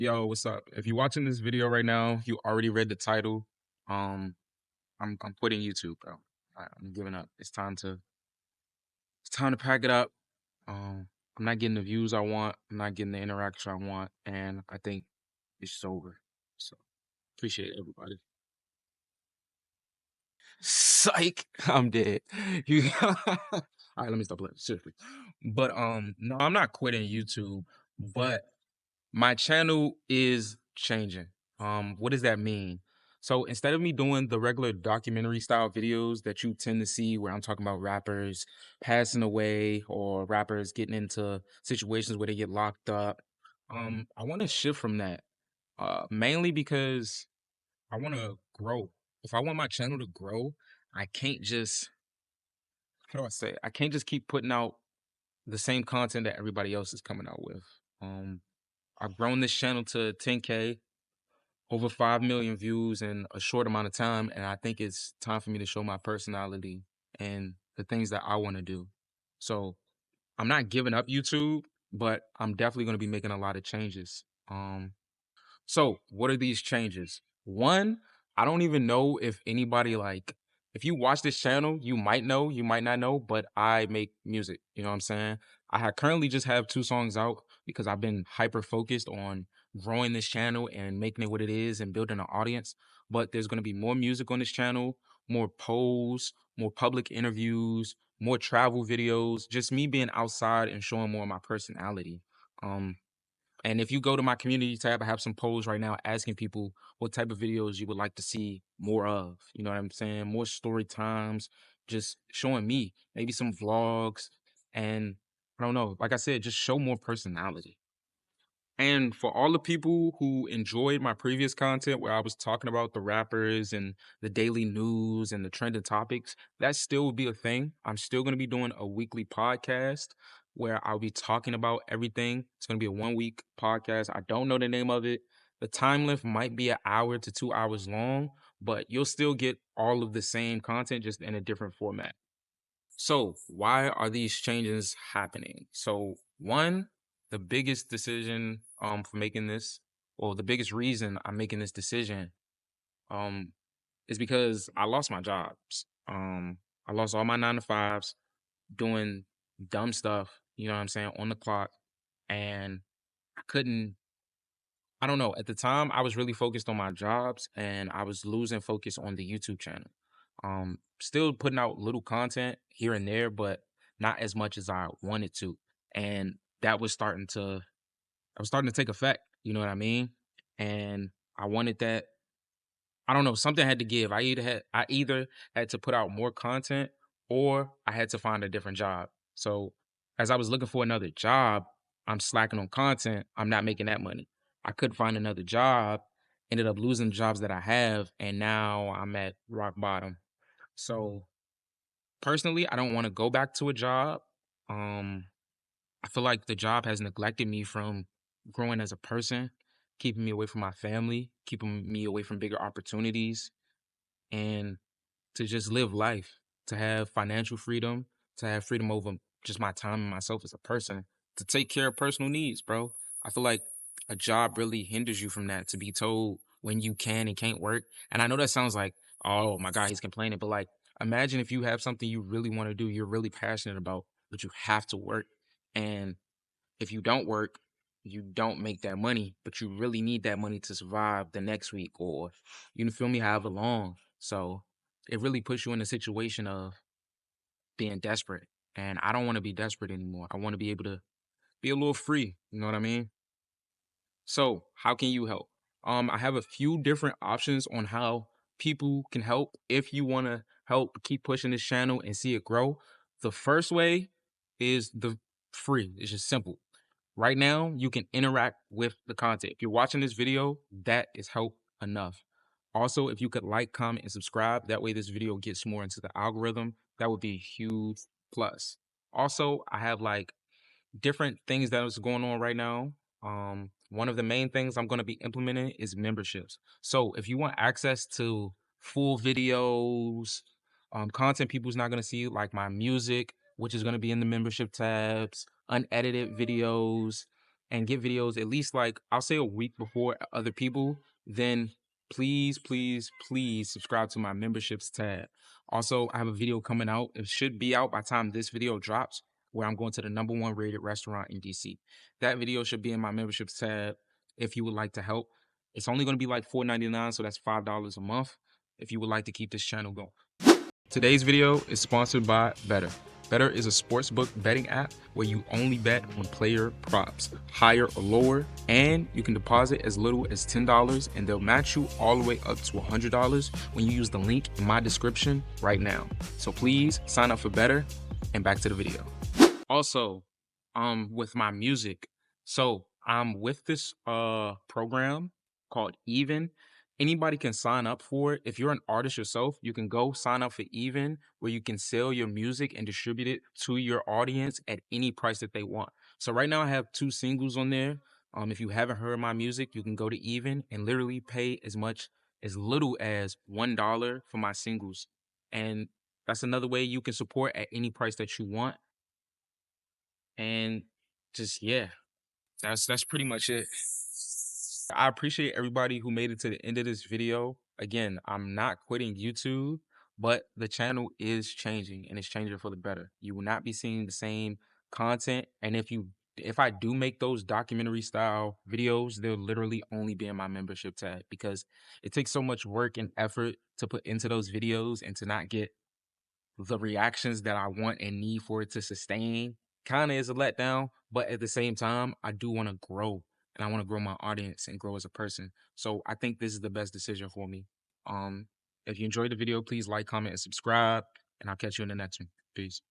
Yo, what's up? If you're watching this video right now, you already read the title. Um, I'm quitting YouTube, bro. I'm giving up. It's time to pack it up. I'm not getting the views I want. I'm not getting the interaction I want, and I think it's over. So appreciate everybody. Psych, I'm dead. You, all right, let me stop playing. Seriously, but no, I'm not quitting YouTube, but my channel is changing. What does that mean? So instead of me doing the regular documentary style videos that you tend to see where I'm talking about rappers passing away or rappers getting into situations where they get locked up, I want to shift from that. Mainly because I want to grow. If I want my channel to grow, I can't just how do I say it? I can't just keep putting out the same content that everybody else is coming out with. Um, I've grown this channel to 10K, over 5 million views in a short amount of time. And I think it's time for me to show my personality and the things that I want to do. So I'm not giving up YouTube, but I'm definitely going to be making a lot of changes. So, what are these changes? One, I don't even know if anybody if you watch this channel, you might know, you might not know, but I make music. You know what I'm saying? Currently just have two songs out because I've been hyper focused on growing this channel and making it what it is and building an audience. But there's going to be more music on this channel, more polls, more public interviews, more travel videos, just me being outside and showing more of my personality. Um, and if you go to my community tab, I have some polls right now asking people what type of videos you would like to see more of. You know what I'm saying? More story times, just showing me, maybe some vlogs. And I don't know, like I said, just show more personality. And for all the people who enjoyed my previous content where I was talking about the rappers and the daily news and the trending topics, that still will be a thing. I'm still going to be doing a weekly podcast where I'll be talking about everything. It's going to be a 1 week podcast. I don't know the name of it. The time length might be an hour to 2 hours long, but you'll still get all of the same content just in a different format. So, why are these changes happening? So, one, the biggest decision for making this, or the biggest reason I'm making this decision, um, is because I lost my jobs. I lost all my 9 to 5s doing dumb stuff, you know what I'm saying, on the clock, and I couldn't I don't know. At the time, I was really focused on my jobs and I was losing focus on the YouTube channel. Still putting out little content here and there, but not as much as I wanted to. And that was I was starting to take effect. You know what I mean? And I wanted that I don't know, something had to give. I either had to put out more content or I had to find a different job. So as I was looking for another job, I'm slacking on content. I'm not making that money. I couldn't find another job, ended up losing the jobs that I have, and now I'm at rock bottom. So personally, I don't want to go back to a job. Um, I feel like the job has neglected me from growing as a person, keeping me away from my family, keeping me away from bigger opportunities and to just live life, to have financial freedom, to have freedom over just my time and myself as a person, to take care of personal needs, bro. I feel like a job really hinders you from that, to be told when you can and can't work. And I know that sounds like, oh my God, he's complaining, but like, imagine if you have something you really want to do, you're really passionate about, but you have to work. And if you don't work, you don't make that money, but you really need that money to survive the next week or you feel me, however long. So it really puts you in a situation of being desperate. And I don't want to be desperate anymore. I want to be able to be a little free. You know what I mean? So, how can you help? I have a few different options on how people can help if you want to help keep pushing this channel and see it grow. The first way is the free. It's just simple. Right now, you can interact with the content. If you're watching this video, that is help enough. Also, if you could like, comment, and subscribe, that way this video gets more into the algorithm. That would be a huge plus. Also, I have like different things that is going on right now. One of the main things I'm going to be implementing is memberships. So if you want access to full videos, content people's not going to see, like my music, which is going to be in the membership tabs, unedited videos, and get videos at least like I'll say a week before other people, then please, please, please subscribe to my memberships tab. Also, I have a video coming out. It should be out by the time this video drops, where I'm going to the #1 rated restaurant in DC. That video should be in my memberships tab if you would like to help. It's only going to be like $4.99, so that's $5 a month if you would like to keep this channel going. Today's video is sponsored by Better. Better is a sportsbook betting app where you only bet on player props, higher or lower, and you can deposit as little as $10 and they'll match you all the way up to $100 when you use the link in my description right now. So please sign up for Better, and back to the video. Also, with my music, so I'm with this program called Even. Anybody can sign up for it. If you're an artist yourself, you can go sign up for Even, where you can sell your music and distribute it to your audience at any price that they want. So right now I have 2 singles on there. If you haven't heard my music, you can go to Even and literally pay as little as $1 for my singles. And that's another way you can support at any price that you want. And just yeah, that's pretty much it. I appreciate everybody who made it to the end of this video. Again, I'm not quitting YouTube, but the channel is changing and it's changing for the better. You will not be seeing the same content. And if I do make those documentary style videos, they'll literally only be in my membership tab because it takes so much work and effort to put into those videos and to not get the reactions that I want and need for it to sustain kind of is a letdown. But at the same time, I do want to grow and I want to grow my audience and grow as a person. So I think this is the best decision for me. If you enjoyed the video, please like, comment, and subscribe, and I'll catch you in the next one. Peace.